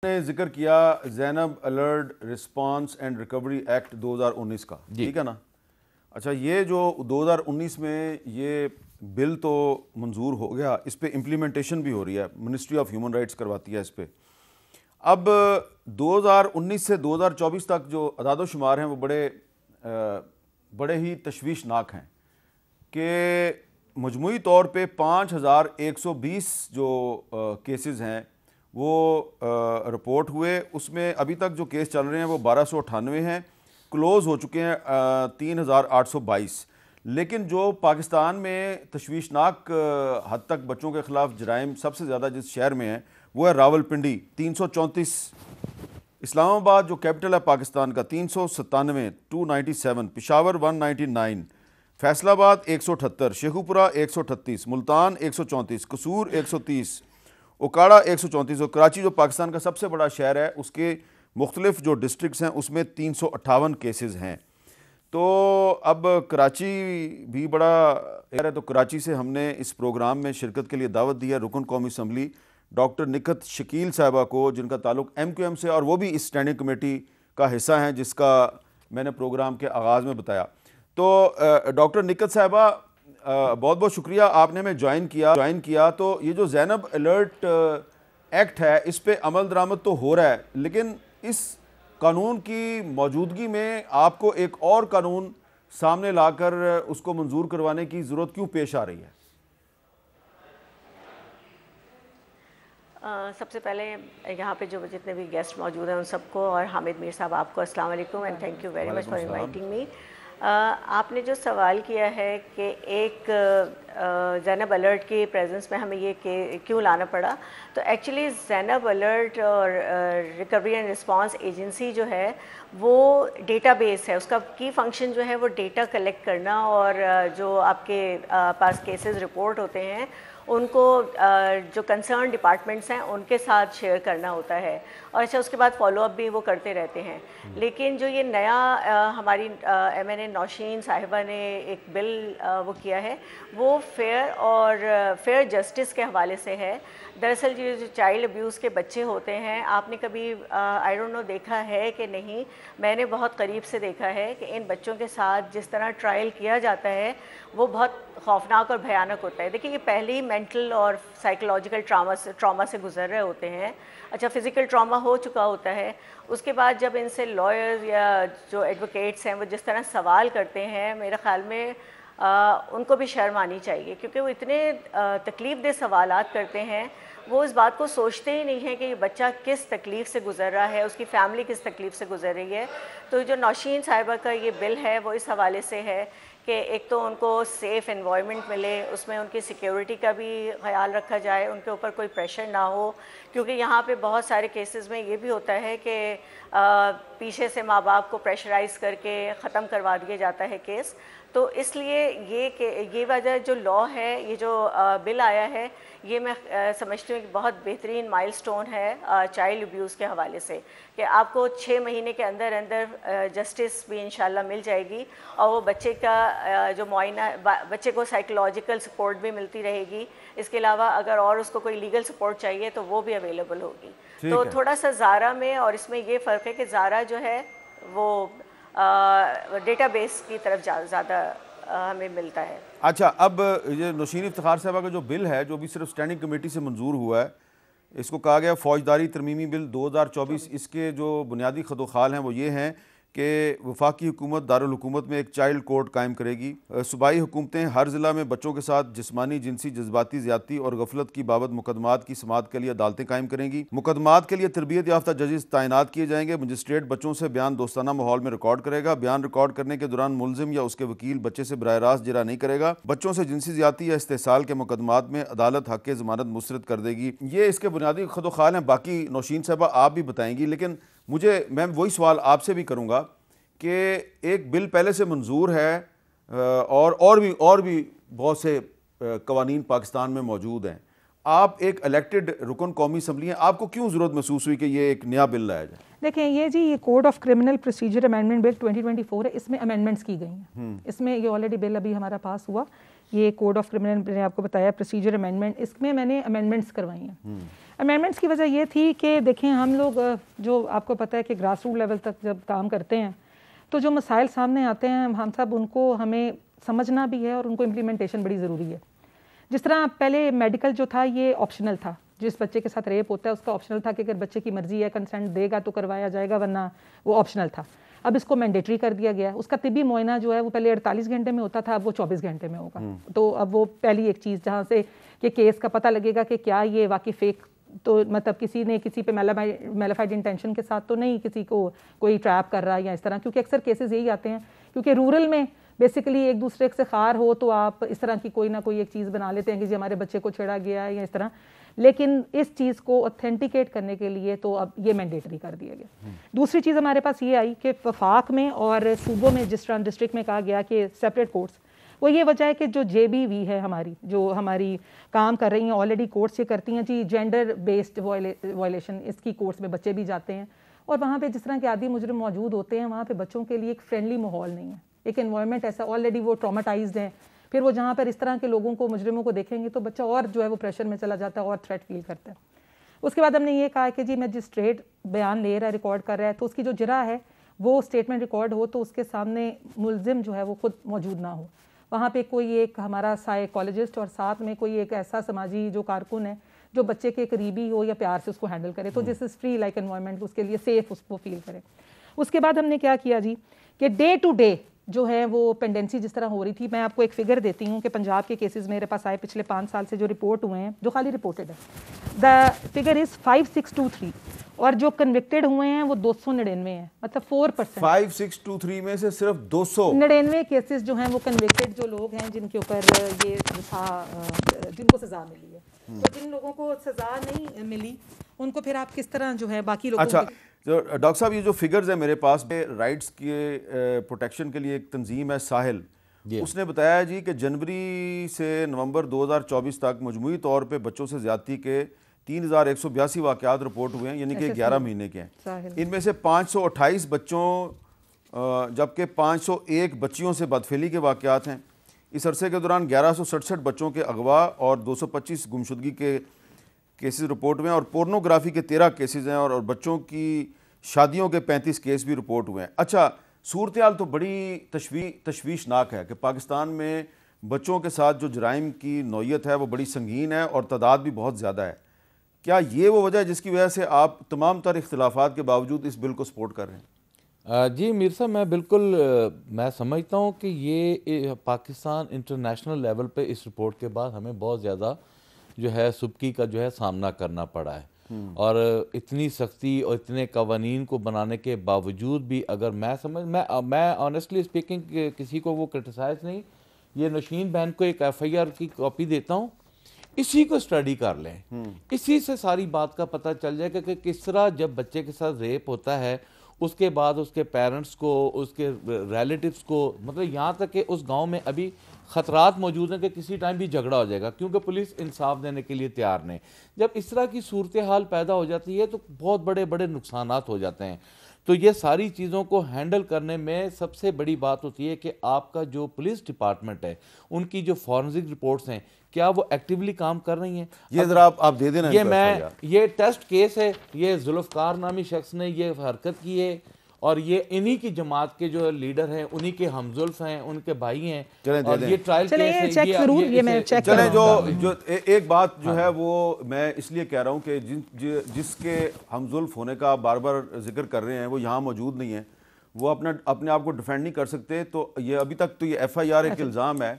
ने जिक्र किया Zainab alert response and recovery act 2019 का, ठीक है ना। अच्छा, ये जो 2019 में ये बिल तो मंजूर हो गया, इस पे इम्प्लीमेंटेशन भी हो रही है, मिनिस्ट्री ऑफ ह्यूमन राइट्स करवाती है इस पे। अब 2019 से 2024 तक जो अदाद-ओ-शुमार हैं वो बड़े ही तशवीशनाक हैं कि मजमूई तौर पे 5120 जो केसेस हैं वो रिपोर्ट हुए। उसमें अभी तक जो केस चल रहे हैं वो 1298 हैं, क्लोज़ हो चुके हैं 3822। लेकिन जो पाकिस्तान में तशवीशनाक हद तक बच्चों के ख़िलाफ़ जराइम सबसे ज़्यादा जिस शहर में है वो है रावलपिंडी 334, इस्लामाबाद जो कैपिटल है पाकिस्तान का 397, 297, पेशावर 199, फैसलाबाद 178, शेखुपुरा 138, मुल्तान 134, कसूर 130, ओकाड़ा 134 और कराची जो पाकिस्तान का सबसे बड़ा शहर है उसके मुख्तलिफ जो डिस्ट्रिक्ट्स हैं उसमें 358 केसेस हैं। तो अब कराची भी बड़ा है, तो कराची से हमने इस प्रोग्राम में शिरकत के लिए दावत दी है रुकन कौमी असम्बली डॉक्टर निकत शकील साहिबा को, जिनका ताल्लुक MQM से और वो भी इस स्टैंडिंग कमेटी का हिस्सा हैं जिसका मैंने प्रोग्राम के आगाज़ में बताया। तो डॉक्टर निकत साहिबा, बहुत बहुत शुक्रिया, आपने हमें ज्वाइन किया। तो ये जो ज़ैनब अलर्ट एक्ट है इस पे अमल दरामद तो हो रहा है, लेकिन इस कानून की मौजूदगी में आपको एक और कानून सामने लाकर उसको मंजूर करवाने की ज़रूरत क्यों पेश आ रही है? सबसे पहले यहाँ पे जो जितने भी गेस्ट मौजूद हैं उन सबको और हामिद मीर साहब आपको अस्सलाम वालेकुम and thank you very much for inviting me. आपने जो सवाल किया है कि एक ज़ैनब अलर्ट की प्रेजेंस में हमें ये क्यों लाना पड़ा, तो एक्चुअली ज़ैनब अलर्ट और रिकवरी एंड रिस्पांस एजेंसी जो है वो डेटाबेस है, उसका की फ़ंक्शन जो है वो डेटा कलेक्ट करना और जो आपके पास केसेस रिपोर्ट होते हैं उनको जो कंसर्न डिपार्टमेंट्स हैं उनके साथ शेयर करना होता है और अच्छा उसके बाद फॉलोअप भी वो करते रहते हैं। लेकिन जो ये नया हमारी MNA नौशीन साहिबा ने एक बिल वो किया है वो फेयर जस्टिस के हवाले से है। दरअसल जो चाइल्ड अब्यूज़ के बच्चे होते हैं, आपने कभी आई डोंट नो देखा है कि नहीं, मैंने बहुत करीब से देखा है कि इन बच्चों के साथ जिस तरह ट्रायल किया जाता है वो बहुत खौफनाक और भयानक होता है। देखिए, ये पहले ही मेंटल और साइकोलॉजिकल ट्रॉमा से गुजर रहे होते हैं। अच्छा, फिज़िकल ट्रॉमा हो चुका होता है, उसके बाद जब इनसे लॉयर्स या जो एडवोकेट्स हैं वो जिस तरह सवाल करते हैं, मेरे ख़्याल में उनको भी शर्म आनी चाहिए, क्योंकि वो इतने तकलीफ़ दे सवालात करते हैं, वो इस बात को सोचते ही नहीं है कि ये बच्चा किस तकलीफ़ से गुज़र रहा है, उसकी फ़ैमिली किस तकलीफ़ से गुज़र रही है। तो जो नौशीन साहिबा का ये बिल है वो इस हवाले से है कि एक तो उनको सेफ़ एनवायरनमेंट मिले, उसमें उनकी सिक्योरिटी का भी ख्याल रखा जाए, उनके ऊपर कोई प्रेशर ना हो, क्योंकि यहाँ पे बहुत सारे केसेस में ये भी होता है कि पीछे से माँ बाप को प्रेशराइज़ करके ख़त्म करवा दिया जाता है केस। तो इसलिए ये वजह जो लॉ है, ये जो बिल आया है, ये मैं समझती हूँ कि बहुत बेहतरीन माइलस्टोन है चाइल्ड अब्यूज़ के हवाले से, कि आपको 6 महीने के अंदर अंदर जस्टिस भी इंशाल्लाह मिल जाएगी और वो बच्चे का जो मुआयना, बच्चे को साइकोलॉजिकल सपोर्ट भी मिलती रहेगी। इसके अलावा अगर और उसको कोई लीगल सपोर्ट चाहिए तो वो भी अवेलेबल होगी। तो थोड़ा सा ज़ारा में और इसमें ये फ़र्क है कि ज़ारा जो है वो डेटाबेस की तरफ ज़्यादा हमें मिलता है। अच्छा, अब ये नौशीन इफ्तिखार साहबा का जो बिल है जो भी सिर्फ स्टैंडिंग कमेटी से मंजूर हुआ है, इसको कहा गया फ़ौजदारी तरमीमी बिल 2024। इसके जो बुनियादी खदोखाल हैं वो ये हैं कि वफाकी हुकूमत दारुल हुकूमत में एक चाइल्ड कोर्ट कायम करेगी। सूबाई हुकूमतें हर ज़िला में बच्चों के साथ जिस्मानी, जिनसी, जज्बाती ज़्यादती और गफलत की बाबत मुकदमात की समाअत के लिए अदालतें कायम करेंगी। मुकदमात के लिए तरबियत याफ्ता जजेस तैनात किए जाएंगे। मजिस्ट्रेट बच्चों से बयान दोस्ताना माहौल में रिकॉर्ड करेगा। बयान रिकॉर्ड करने के दौरान मुलजिम या उसके वकील बच्चे से बराह रास्त जरा नहीं करेगा। बच्चों से जिनसी ज़्यादती या इस्तेसाल के मुकदमात में अदालत हक़ ज़मानत मुस्तरद कर देगी। ये इसके बुनियादी खदोखाल हैं। बाकी नौशीन साहबा आप भी बताएंगी, लेकिन मैं वही सवाल आपसे भी करूँगा कि एक बिल पहले से मंजूर है और भी बहुत से कवानीन पाकिस्तान में मौजूद हैं। आप एक इलेक्टेड रुकन कौमी असम्बली हैं, आपको क्यों ज़रूरत महसूस हुई कि ये एक नया बिल लाया जाए? देखें, ये code of criminal procedure amendment bill 2024 है, इसमें अमेंडमेंट्स की गई हैं। इसमें ये ऑलरेडी बिल अभी हमारा पास हुआ, ये कोड ऑफ क्रिमिनल मैंने आपको बताया प्रोसीजर अमेंडमेंट, इसमें मैंने अमेंडमेंट्स करवाई हैं। अमेंडमेंट्स की वजह ये थी कि देखें, हम लोग जो आपको पता है कि ग्रास रूट लेवल तक जब काम करते हैं तो जो मसाइल सामने आते हैं हम सब उनको हमें समझना भी है और उनको इम्प्लीमेंटेशन बड़ी ज़रूरी है। जिस तरह पहले मेडिकल जो था ये ऑप्शनल था, जिस बच्चे के साथ रेप होता है उसका ऑप्शनल था कि अगर बच्चे की मर्जी है कंसेंट देगा तो करवाया जाएगा, वरना वो ऑप्शनल था। अब इसको मैंडेटरी कर दिया गया। उसका तिब्बी मुआयना जो है वो पहले 48 घंटे में होता था, अब वो 24 घंटे में होगा। तो अब वो पहली एक चीज़ जहाँ से कि केस का पता लगेगा कि क्या ये वाकई फेक, तो मतलब किसी ने किसी पे मेलाफाइड इंटेंशन के साथ तो नहीं किसी को कोई ट्रैप कर रहा है या इस तरह, क्योंकि अक्सर केसेस यही आते हैं क्योंकि रूरल में बेसिकली एक दूसरे से खार हो तो आप इस तरह की कोई ना कोई एक चीज़ बना लेते हैं कि जी हमारे बच्चे को छेड़ा गया है या इस तरह। लेकिन इस चीज़ को ऑथेंटिकेट करने के लिए तो अब ये मैंडेटरी कर दिया गया। दूसरी चीज़ हमारे पास ये आई कि वफाक में और सूबों में जिस तरह डिस्ट्रिक्ट में कहा गया कि सेपरेट कोर्ट्स, वो ये वजह है कि जो JBV है हमारी जो हमारी काम कर रही हैं ऑलरेडी कोर्ट्स ये करती हैं जी जेंडर बेस्ड वायलेशन, इसकी कोर्ट्स में बच्चे भी जाते हैं और वहाँ पे जिस तरह के आदि मुजरिम मौजूद होते हैं वहाँ पे बच्चों के लिए एक फ्रेंडली माहौल नहीं है, एक एनवायरनमेंट ऐसा, ऑलरेडी वो ट्रॉमाटाइज्ड हैं। फिर वो जहाँ पर इस तरह के लोगों को मुजरिमों को देखेंगे तो बच्चा और जो है वो प्रेशर में चला जाता है और थ्रेट फील करता है। उसके बाद हमने ये कहा कि जी मैजिस्ट्रेट बयान ले रहा है, रिकॉर्ड कर रहा है, तो उसकी जो जरा है वो स्टेटमेंट रिकॉर्ड हो तो उसके सामने मुलजिम जो है वो खुद मौजूद ना हो, वहाँ पे कोई एक हमारा साइकोलॉजिस्ट और साथ में कोई एक ऐसा समाजी जो कारकुन है जो बच्चे के करीबी हो या प्यार से उसको हैंडल करे, तो जिस फ्री लाइक एनवायरनमेंट उसके लिए सेफ उसको फील करे। उसके बाद हमने क्या किया जी कि डे टू डे जो है वो पेंडेंसी जिस तरह हो रही थी, मैं आपको एक फिगर देती हूँ कि पंजाब के केसेस मेरे पास आए पिछले 5 साल से जो रिपोर्ट हुए हैं, जो खाली रिपोर्टेड है, द फिगर इज़ 5623 और जो कन्विक्टेड हुए हैं वो 299 हैं, मतलब 4%। 5623 में से सिर्फ 299 केसेस जो हैं वो कन्विक्टेड जो लोग हैं जिनके ऊपर ये था, जिनको सज़ा मिली है। तो जिन लोगों को सज़ा नहीं मिली उनको फिर आप किस तरह जो है बाकी लोगों अच्छा, तो डॉक्टर साहब ये जो फिगर्स है मेरे पास राइट्स के प्रोटेक्शन के लिए एक तंजीम है साहिल, उसने बताया जी कि जनवरी से नवंबर 2024 तक मजमूई तौर पे बच्चों से ज़्यादती के 3182 वाक़यात रिपोर्ट हुए हैं, यानी कि 11 महीने के हैं। इनमें से 528 बच्चों जबकि 501 बच्चियों से बदफेली के वाक़यात हैं। इस अरसे के दौरान 1167 बच्चों के अगवा और 225 गुमशुदगी के केसेस रिपोर्ट हुए हैं और पोर्नोग्राफी के 13 केसेस हैं और बच्चों की शादियों के 35 केस भी रिपोर्ट हुए हैं। अच्छा, सूरत हाल तो बड़ी तशवीशनाक है कि पाकिस्तान में बच्चों के साथ जो जराइम की नौयत है वो बड़ी संगीन है और तादाद भी बहुत ज़्यादा है। क्या ये वो वजह है जिसकी वजह से आप तमाम तर इख्तिलाफात के बावजूद इस बिल को सपोर्ट कर रहे हैं? जी मीर साहब, मैं बिल्कुल मैं समझता हूँ कि ये पाकिस्तान इंटरनेशनल लेवल पे इस रिपोर्ट के बाद हमें बहुत ज़्यादा जो है सुबकी का जो है सामना करना पड़ा है और इतनी सख्ती और इतने कवानीन को बनाने के बावजूद भी अगर मैं ऑनेस्टली स्पीकिंग किसी को वो क्रिटिसाइज नहीं, ये नौशीन बहन को एक FIR की कॉपी देता हूँ, इसी को स्टडी कर लें, इसी से सारी बात का पता चल जाएगा कि किस तरह जब बच्चे के साथ रेप होता है उसके बाद उसके पेरेंट्स को, उसके रिलेटिव्स को, मतलब यहाँ तक कि उस गांव में अभी ख़तरात मौजूद हैं कि किसी टाइम भी झगड़ा हो जाएगा क्योंकि पुलिस इंसाफ देने के लिए तैयार नहीं। जब इस तरह की सूरत हाल पैदा हो जाती है तो बहुत बड़े बड़े नुकसानात हो जाते हैं। तो ये सारी चीज़ों को हैंडल करने में सबसे बड़ी बात होती है कि आपका जो पुलिस डिपार्टमेंट है उनकी जो फॉरेंसिक रिपोर्ट्स हैं क्या वो एक्टिवली काम कर रही हैं। ये ज़रा आप दे देना। ये टेस्ट केस है, ये जुल्फ़कार नामी शख्स ने ये हरकत की है और ये इन्हीं की जमात के जो लीडर हैं उन्हीं के हमजुल्फ हैं, उनके भाई हैं और ये ट्रायल केस है। चलें जो एक बात जो है वो मैं इसलिए कह रहा हूँ कि जिसके हमजुल्फ होने का बार बार जिक्र कर रहे हैं वो यहाँ मौजूद नहीं है, वो अपने आप को डिफेंड नहीं कर सकते। तो ये अभी तक तो ये FIR एक इल्ज़ाम है,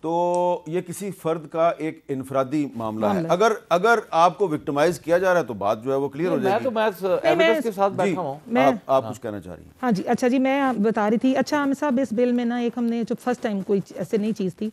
तो ये किसी फर्द का एक इनफरादी मामला है। अगर आपको विक्टिमाइज किया जा रहा है तो बात जो है वो क्लियर हो जाएगी। मैं तो एविडेंस के साथ बैठा हूं। आप कुछ कहना चाह रही हैं? हाँ जी, अच्छा जी, मैं बता रही थी, अच्छा हम साहब इस बिल में ना एक हमने जो फर्स्ट टाइम कोई ऐसे नई चीज़ थी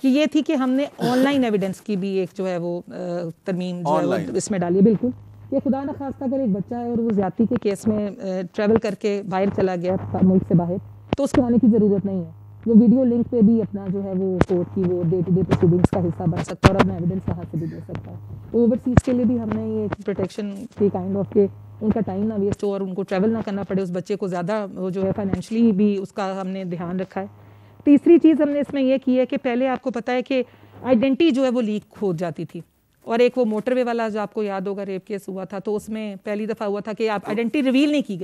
कि ये थी कि हमने ऑनलाइन एविडेंस की भी एक जो है वो तरमीम जो है वो इसमें डाली है। बिल्कुल, ये खुदा न खास्ता अगर एक बच्चा है और वो ज़्यादती के केस में ट्रैवल करके बाहर चला गया मुल्क से बाहर, तो उसको आने की ज़रूरत नहीं है। वो वीडियो लिंक पे भी अपना जो है वो कोर्ट की वो डे टू डे प्रोसीडिंग्स का हिस्सा बन सकता है और अपना एविडेंस वहाँ से भी दे सकता है। तो ओवरसीज़ के लिए भी हमने ये प्रोटेक्शन की काइंड ऑफ के उनका टाइम ना वेस्ट हो और उनको ट्रैवल ना करना पड़े, उस बच्चे को ज़्यादा वो जो है फाइनेंशली भी उसका हमने ध्यान रखा है। तीसरी चीज़ हमने इसमें यह की है कि पहले आपको पता है कि आइडेंटिटी जो है वो लीक हो जाती थी, और एक वो मोटरवे वाला जो आपको याद होगा रेप केस हुआ था, तो उसमें पहली दफ़ा हुआ था कि आप आइडेंटिटी रिवील नहीं की गई